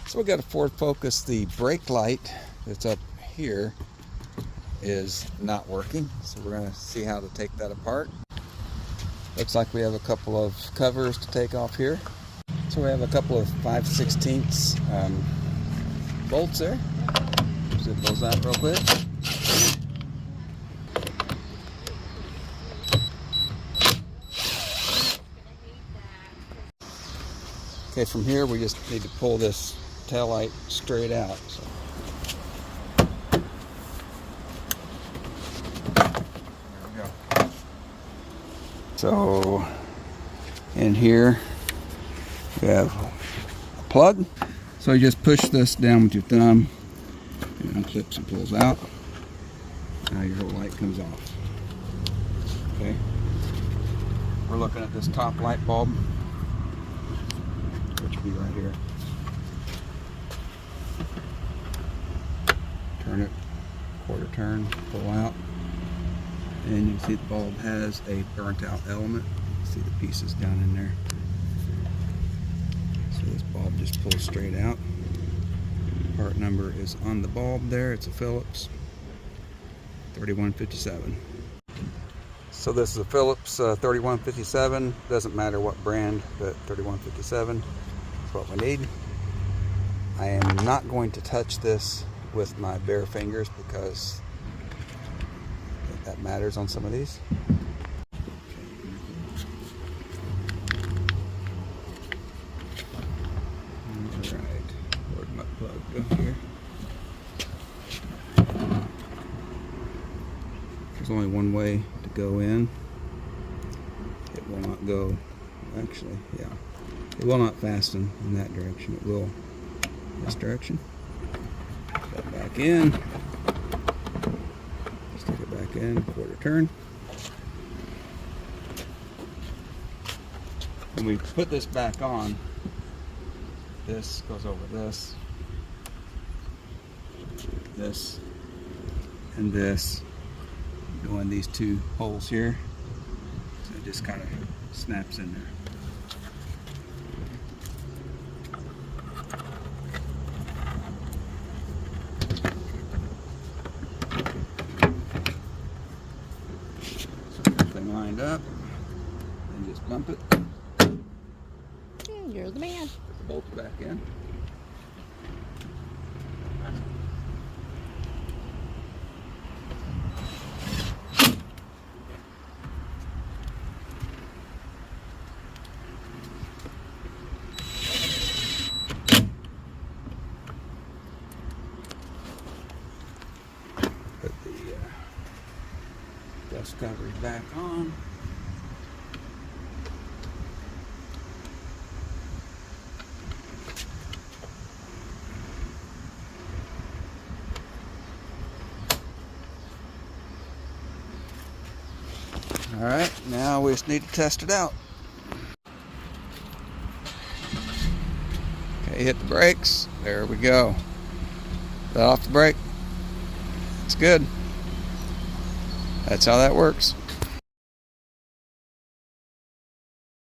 So we got a Ford Focus. The brake light that's up here is not working, so we're going to see how to take that apart. Looks like we have a couple of covers to take off here. So we have a couple of 5/16 bolts there. Zip those out real quick. Okay, from here we just need to pull this tail light straight out. So. There we go. So in here we have a plug. So you just push this down with your thumb and it unclips and pulls out. Now your whole light comes off. Okay. We're looking at this top light bulb, which will be right here. Turn it, quarter turn, pull out, and you can see the bulb has a burnt out element. See the pieces down in there. So this bulb just pulls straight out. Part number is on the bulb there. It's a Phillips 3157. So this is a Phillips 3157. Doesn't matter what brand, but 3157 is what we need. I am not going to touch this with my bare fingers because that matters on some of these. Alright, where'd my plug go here? There's only one way to go in. It will not go, actually, yeah. It will not fasten in that direction. It will this direction. Put that back in. Stick it back in, quarter turn. When we put this back on, this goes over this, and this. Go in these two holes here. So it just kind of snaps in there. Everything lined up, and just bump it. You're the man. Put the bolts back in. Put the dust covers back on. Alright, now we just need to test it out. Okay, hit the brakes. There we go. Let off the brake. It's good. That's how that works.